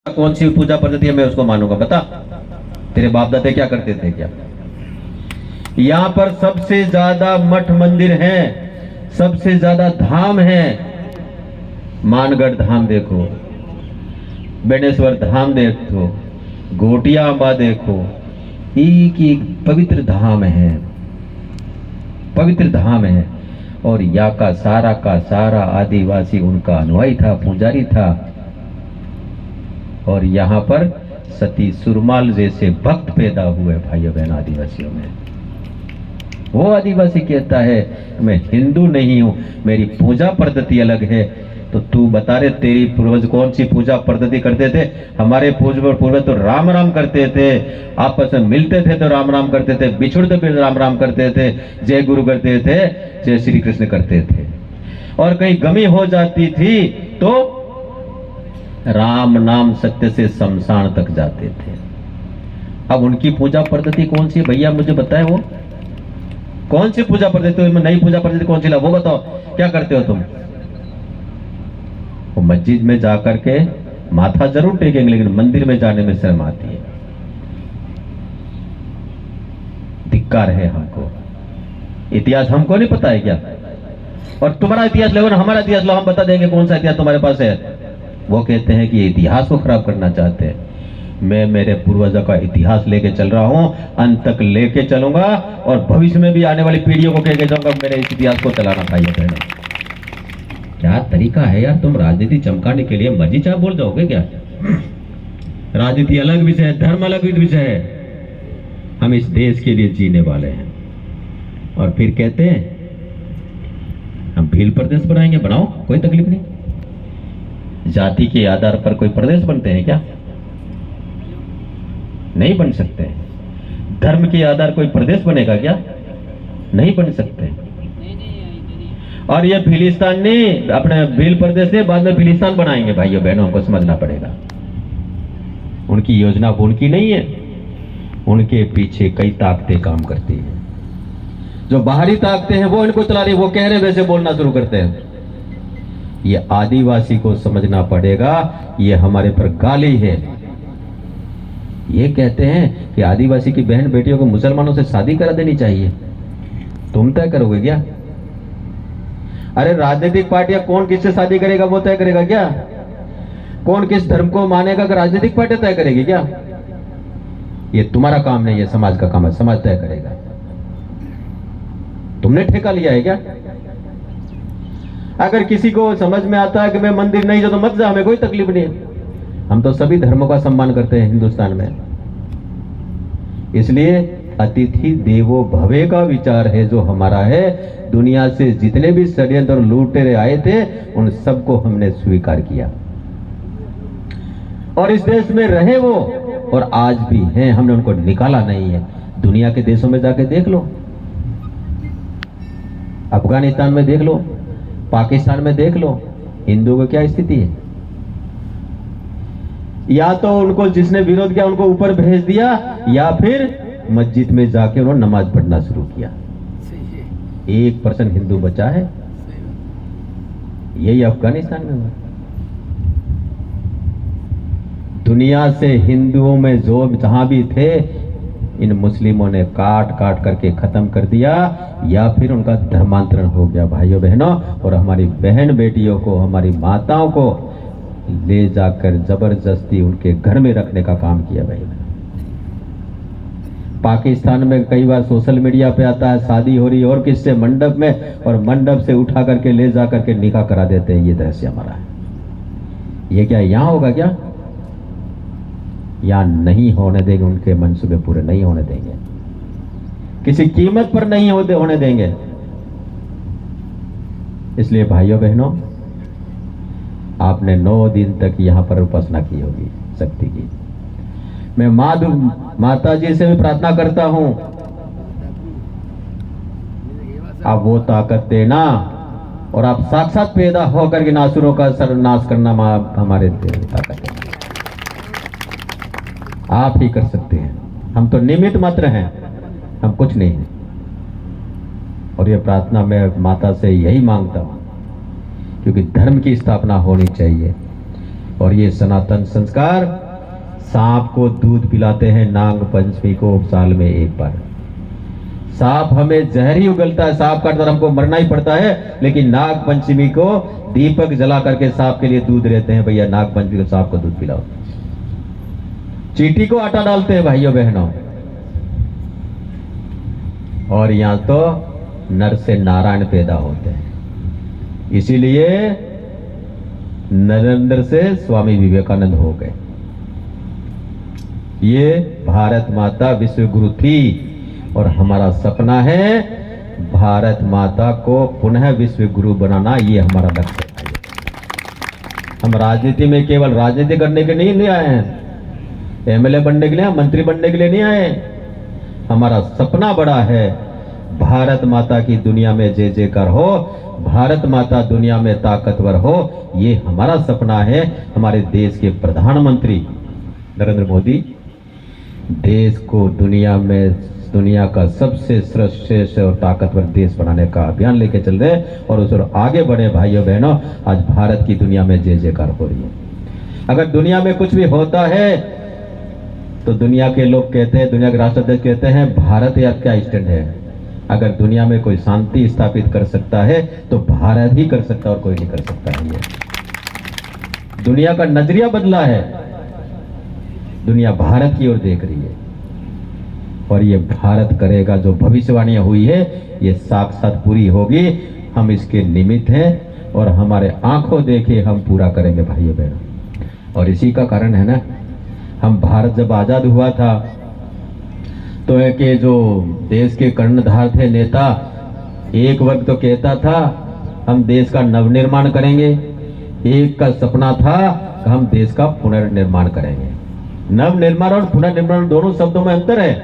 कौन सी पूजा पद्धति है मैं उसको मानूंगा? बता, तेरे बाप दादे क्या करते थे क्या? यहाँ पर सबसे ज्यादा मठ मंदिर हैं, सबसे ज्यादा धाम हैं। मानगढ़ धाम देखो, बेनेश्वर धाम देखो, घोटिया अम्बा देखो, एक एक पवित्र धाम है, पवित्र धाम है। और यहाँ का सारा आदिवासी उनका अनुयायी था, पुजारी था। और यहाँ पर सती सुरमाल जैसे भक्त पैदा हुए भाइयों बहन आदिवासियों में। वो आदिवासी कहता है मैं हिंदू नहीं हूं, मेरी पूजा पद्धति अलग है। तो तू बता रे, तेरी पूर्वज कौन सी पूजा पद्धति करते थे? हमारे पूर्वज तो राम राम करते थे, आपस में मिलते थे तो राम राम करते थे, बिछुड़ते भी राम राम करते थे, जय गुरु करते थे, जय श्री कृष्ण करते थे। और कहीं गमी हो जाती थी तो राम नाम सत्य से शमशान तक जाते थे। अब उनकी पूजा पद्धति कौन सी भैया मुझे बताए, वो कौन सी पूजा पद्धति? नई पूजा पद्धति कौन सी ला, वो बताओ। क्या करते हो तुम? वो मस्जिद में जाकर के माथा जरूर टेकेंगे, लेकिन मंदिर में जाने में शर्म आती है। धिक्कार है हमको। इतिहास हमको नहीं पता है क्या? और तुम्हारा इतिहास लो ना, हमारा इतिहास लो, हम बता देंगे कौन सा इतिहास तुम्हारे पास है। वो कहते हैं कि इतिहास को खराब करना चाहते हैं। मैं मेरे पूर्वजों का इतिहास लेके चल रहा हूं, अंत तक लेके चलूंगा, और भविष्य में भी आने वाली पीढ़ियों को कहके जाऊंगा मेरे इस इतिहास को चलाना चाहिए। क्या तरीका है यार, तुम राजनीति चमकाने के लिए मर्जी चाह बोल जाओगे क्या? राजनीति अलग विषय है, धर्म अलग विषय है। हम इस देश के लिए जीने वाले हैं। और फिर कहते हैं हम भील प्रदेश बनाएंगे। बनाओ, कोई तकलीफ नहीं। जाति के आधार पर कोई प्रदेश बनते हैं क्या? नहीं बन सकते। धर्म के आधार कोई प्रदेश बनेगा क्या? नहीं बन सकते। और ये फिलिस्तान ने अपने भील प्रदेश से बाद में फिलिस्तान बनाएंगे। भाइयों बहनों, हमको समझना पड़ेगा। उनकी योजना उनकी नहीं है, उनके पीछे कई ताकतें काम करती हैं। जो बाहरी ताकतें हैं वो इनको चला रही, वो कह रहे वैसे बोलना शुरू करते हैं। ये आदिवासी को समझना पड़ेगा, ये हमारे पर गाली है। ये कहते हैं कि आदिवासी की बहन बेटियों को मुसलमानों से शादी करा देनी चाहिए। तुम तय करोगे क्या? अरे राजनीतिक पार्टियां कौन किससे शादी करेगा वो तय करेगा क्या? कौन किस धर्म को मानेगा कि राजनीतिक पार्टियां तय करेगी क्या? ये तुम्हारा काम नहीं है, समाज का काम है, समाज तय करेगा। तुमने ठेका लिया है क्या? अगर किसी को समझ में आता है कि मैं मंदिर नहीं जाता तो मत जा, हमें कोई तकलीफ नहीं है। हम तो सभी धर्मों का सम्मान करते हैं हिंदुस्तान में। इसलिए अतिथि देवो भवे का विचार है जो हमारा है। दुनिया से जितने भी षड्यंत्र और लुटेरे आए थे उन सबको हमने स्वीकार किया, और इस देश में रहे वो, और आज भी हैं। हमने उनको निकाला नहीं है। दुनिया के देशों में जाके देख लो, अफगानिस्तान में देख लो, पाकिस्तान में देख लो, हिंदुओं की क्या स्थिति है। या तो उनको जिसने विरोध किया उनको ऊपर भेज दिया, या फिर मस्जिद में जाके उन्होंने नमाज पढ़ना शुरू किया। 1% हिंदू बचा है। यही अफगानिस्तान में हुआ। दुनिया से हिंदुओं में जो जहां भी थे, इन मुस्लिमों ने काट काट करके खत्म कर दिया, या फिर उनका धर्मांतरण हो गया भाइयों बहनों। और हमारी बहन बेटियों को, हमारी माताओं को ले जाकर जबरदस्ती उनके घर में रखने का काम किया भाई। पाकिस्तान में कई बार सोशल मीडिया पे आता है शादी हो रही है और किससे, मंडप में, और मंडप से उठा करके ले जा करके निकाह करा देते हैं। ये दृश्य हमारा है। ये क्या यहां होगा क्या? यहां नहीं होने देंगे। उनके मंसूबे पूरे नहीं होने देंगे, किसी कीमत पर नहीं होने देंगे। इसलिए भाइयों बहनों, आपने 9 दिन तक यहां पर उपासना की होगी शक्ति की। मैं माता जी से भी प्रार्थना करता हूं, आप वो ताकत देना, और आप साक्षात पैदा होकर के नासुरों का सर्वनाश करना हमारे ताकत है। आप ही कर सकते हैं, हम तो निमित्त मात्र हैं, हम कुछ नहीं है। और ये प्रार्थना मैं माता से यही मांगता हूं, क्योंकि धर्म की स्थापना होनी चाहिए। और ये सनातन संस्कार सांप को दूध पिलाते हैं नाग पंचमी को साल में एक बार। सांप हमें जहर ही उगलता है, सांप काटकर हमको मरना ही पड़ता है, लेकिन नाग पंचमी को दीपक जला करके सांप के लिए दूध रहते हैं। भैया नाग पंचमी को सांप को दूध पिलाओ। चींटी को आटा डालते हैं भाइयों बहनों। और यहां तो नर से नारायण पैदा होते हैं, इसीलिए नरेंद्र से स्वामी विवेकानंद हो गए। ये भारत माता विश्व गुरु थी और हमारा सपना है भारत माता को पुनः विश्व गुरु बनाना। ये हमारा लक्ष्य है। हम राजनीति में केवल राजनीति करने के लिए नहीं आए हैं, एमएलए बनने के लिए, मंत्री बनने के लिए नहीं आए। हमारा सपना बड़ा है, भारत माता की दुनिया में जय जयकार हो, भारत माता दुनिया में ताकतवर हो। ये हमारा सपना है। हमारे देश के प्रधानमंत्री नरेंद्र मोदी देश को दुनिया का सबसे श्रेष्ठ और ताकतवर देश बनाने का अभियान लेके चल रहे हैं और उस ओर आगे बढ़े। भाइयों बहनों, आज भारत की दुनिया में जय जयकार हो रही है। अगर दुनिया में कुछ भी होता है तो दुनिया के लोग कहते हैं, दुनिया के राष्ट्राध्यक्ष कहते हैं, भारत यार क्या स्टैंड है। अगर दुनिया में कोई शांति स्थापित कर सकता है तो भारत ही कर सकता है और कोई नहीं कर सकता है। ये दुनिया का नजरिया बदला है, दुनिया भारत की ओर देख रही है और ये भारत करेगा। जो भविष्यवाणियां हुई है ये साक्षात पूरी होगी। हम इसके निमित्त हैं और हमारे आंखों देखे हम पूरा करेंगे भाइयों बहनों। और इसी का कारण है ना, हम भारत जब आजाद हुआ था तो के जो देश के कर्णधार थे नेता, एक वर्ग तो कहता था हम देश का नवनिर्माण करेंगे, एक का सपना था कि हम देश का पुनर्निर्माण करेंगे। नवनिर्माण और पुनर्निर्माण दोनों शब्दों में अंतर है।